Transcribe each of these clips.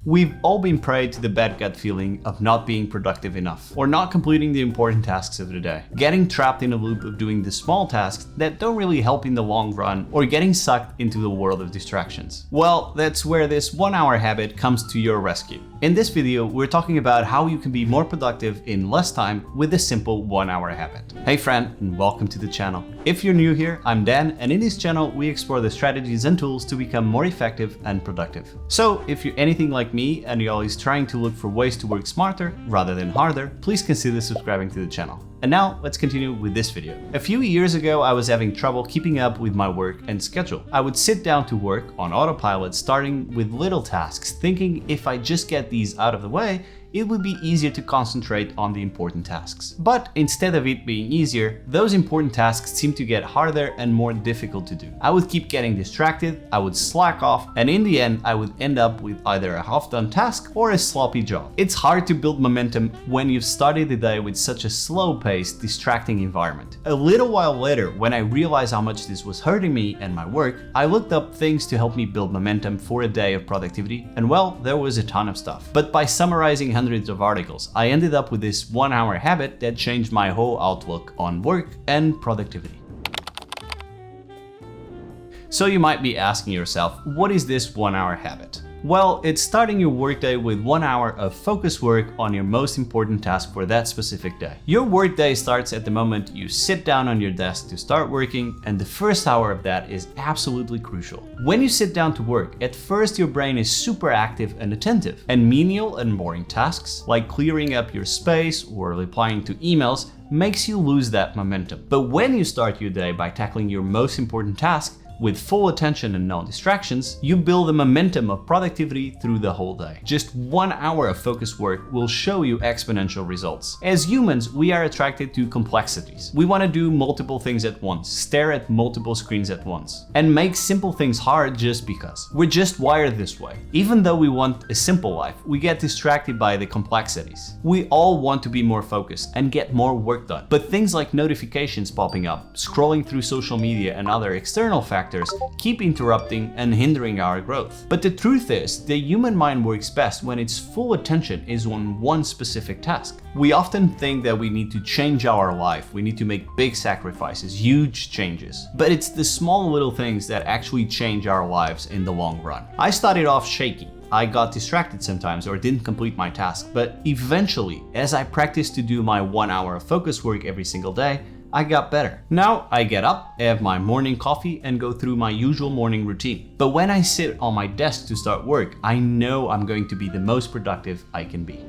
We've all been prey to the bad gut feeling of not being productive enough, or not completing the important tasks of the day, getting trapped in a loop of doing the small tasks that don't really help in the long run, or getting sucked into the world of distractions. Well, that's where this 1 hour habit comes to your rescue. In this video, we're talking about how you can be more productive in less time with a simple 1 hour habit. Hey friend, and welcome to the channel. If you're new here, I'm Dan, and in this channel, we explore the strategies and tools to become more effective and productive. So if you're anything like me and you're always trying to look for ways to work smarter rather than harder, please consider subscribing to the channel. And now let's continue with this video. A few years ago, I was having trouble keeping up with my work and schedule. I would sit down to work on autopilot, starting with little tasks, thinking if I just get these out of the way, it would be easier to concentrate on the important tasks. But instead of it being easier, those important tasks seemed to get harder and more difficult to do. I would keep getting distracted, I would slack off, and in the end, I would end up with either a half-done task or a sloppy job. It's hard to build momentum when you've started the day with such a slow-paced, distracting environment. A little while later, when I realized how much this was hurting me and my work, I looked up things to help me build momentum for a day of productivity, and well, there was a ton of stuff. But by summarizing hundreds of articles, I ended up with this 1 hour habit that changed my whole outlook on work and productivity. So you might be asking yourself, what is this 1 hour habit? Well, it's starting your workday with 1 hour of focused work on your most important task for that specific day. Your workday starts at the moment you sit down on your desk to start working, and the first hour of that is absolutely crucial. When you sit down to work, at first your brain is super active and attentive, and menial and boring tasks, like clearing up your space or replying to emails, makes you lose that momentum. But when you start your day by tackling your most important task, with full attention and no distractions, you build a momentum of productivity through the whole day. Just 1 hour of focused work will show you exponential results. As humans, we are attracted to complexities. We want to do multiple things at once, stare at multiple screens at once, and make simple things hard just because. We're just wired this way. Even though we want a simple life, we get distracted by the complexities. We all want to be more focused and get more work done. But things like notifications popping up, scrolling through social media, and other external factors keep interrupting and hindering our growth. But the truth is, the human mind works best when its full attention is on one specific task. We often think that we need to change our life, we need to make big sacrifices, huge changes. But it's the small little things that actually change our lives in the long run. I started off shaky. I got distracted sometimes or didn't complete my task, but eventually, as I practiced to do my 1 hour of focus work every single day, I got better. Now I get up, have my morning coffee, and go through my usual morning routine. But when I sit on my desk to start work, I know I'm going to be the most productive I can be.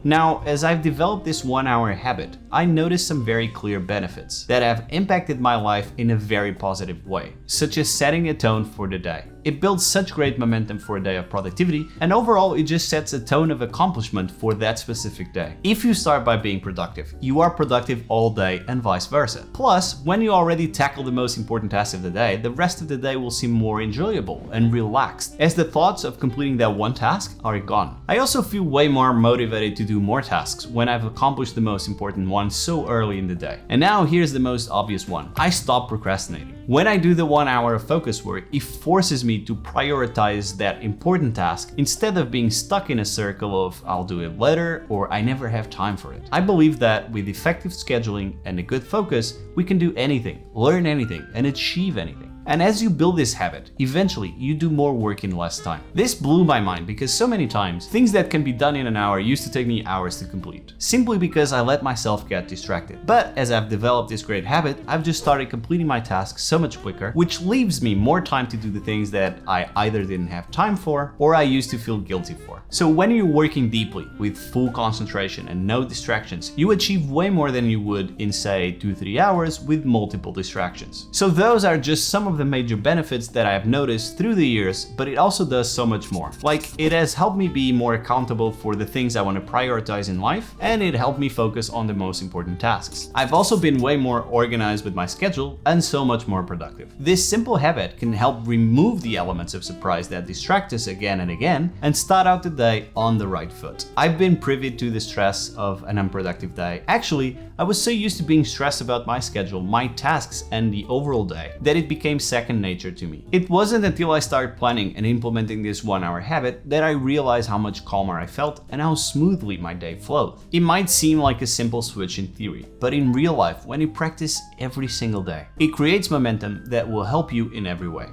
Now, as I've developed this 1 hour habit, I noticed some very clear benefits that have impacted my life in a very positive way, such as setting a tone for the day. It builds such great momentum for a day of productivity, and overall it just sets a tone of accomplishment for that specific day. If you start by being productive, you are productive all day and vice versa. Plus, when you already tackle the most important task of the day, the rest of the day will seem more enjoyable and relaxed, as the thoughts of completing that one task are gone. I also feel way more motivated to do more tasks when I've accomplished the most important ones so early in the day. And now here's the most obvious one. I stop procrastinating. When I do the 1 hour of focus work, it forces me to prioritize that important task instead of being stuck in a circle of I'll do it later or I never have time for it. I believe that with effective scheduling and a good focus, we can do anything, learn anything, and achieve anything. And as you build this habit, eventually you do more work in less time. This blew my mind because so many times, things that can be done in an hour used to take me hours to complete, simply because I let myself get distracted. But as I've developed this great habit, I've just started completing my tasks so much quicker, which leaves me more time to do the things that I either didn't have time for or I used to feel guilty for. So when you're working deeply with full concentration and no distractions, you achieve way more than you would in say 2-3 hours with multiple distractions. So those are just some of the major benefits that I have noticed through the years, but it also does so much more. Like, it has helped me be more accountable for the things I want to prioritize in life, and it helped me focus on the most important tasks. I've also been way more organized with my schedule and so much more productive. This simple habit can help remove the elements of surprise that distract us again and again and start out the day on the right foot. I've been privy to the stress of an unproductive day. Actually, I was so used to being stressed about my schedule, my tasks, and the overall day that it became second nature to me. It wasn't until I started planning and implementing this 1-hour habit that I realized how much calmer I felt and how smoothly my day flowed. It might seem like a simple switch in theory, but in real life, when you practice every single day, it creates momentum that will help you in every way.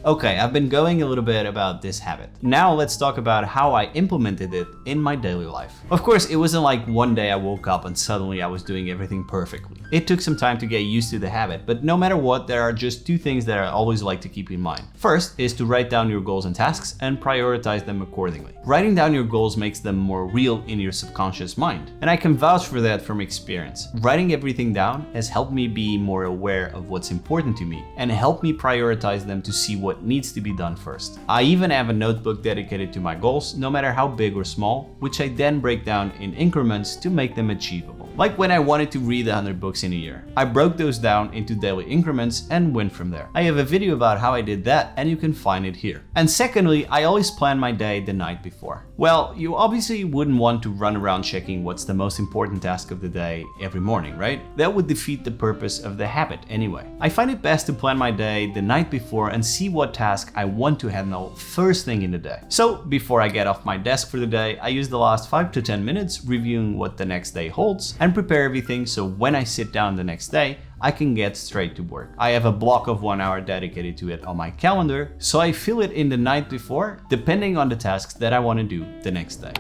Okay, I've been going a little bit about this habit. Now let's talk about how I implemented it in my daily life. Of course, it wasn't like one day I woke up and suddenly I was doing everything perfectly. It took some time to get used to the habit, but no matter what, there are just two things that I always like to keep in mind. First is to write down your goals and tasks and prioritize them accordingly. Writing down your goals makes them more real in your subconscious mind, and I can vouch for that from experience. Writing everything down has helped me be more aware of what's important to me and helped me prioritize them to see what needs to be done first. I even have a notebook dedicated to my goals, no matter how big or small, which I then break down in increments to make them achievable. Like when I wanted to read 100 books in a year. I broke those down into daily increments and went from there. I have a video about how I did that and you can find it here. And secondly, I always plan my day the night before. Well, you obviously wouldn't want to run around checking what's the most important task of the day every morning, right? That would defeat the purpose of the habit anyway. I find it best to plan my day the night before and see what task I want to handle first thing in the day. So before I get off my desk for the day, I use the last 5 to 10 minutes reviewing what the next day holds and prepare everything so when I sit down the next day, I can get straight to work. I have a block of 1 hour dedicated to it on my calendar, so I fill it in the night before, depending on the tasks that I want to do the next day.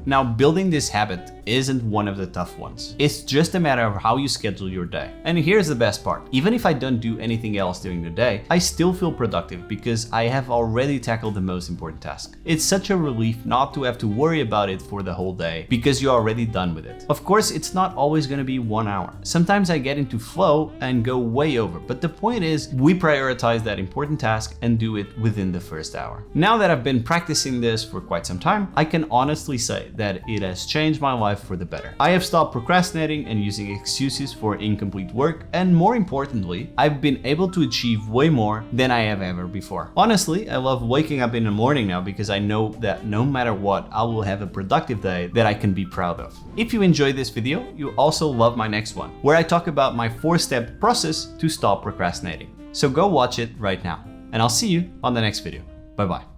Now, building this habit isn't one of the tough ones. It's just a matter of how you schedule your day. And here's the best part. Even if I don't do anything else during the day, I still feel productive because I have already tackled the most important task. It's such a relief not to have to worry about it for the whole day because you're already done with it. Of course, it's not always going to be 1 hour. Sometimes I get into flow and go way over, but the point is we prioritize that important task and do it within the first hour. Now that I've been practicing this for quite some time, I can honestly say that it has changed my life for the better. I have stopped procrastinating and using excuses for incomplete work, and more importantly, I've been able to achieve way more than I have ever before. Honestly, I love waking up in the morning now because I know that no matter what, I will have a productive day that I can be proud of. If you enjoyed this video, you'll also love my next one, where I talk about my 4-step process to stop procrastinating. So go watch it right now, and I'll see you on the next video. Bye bye.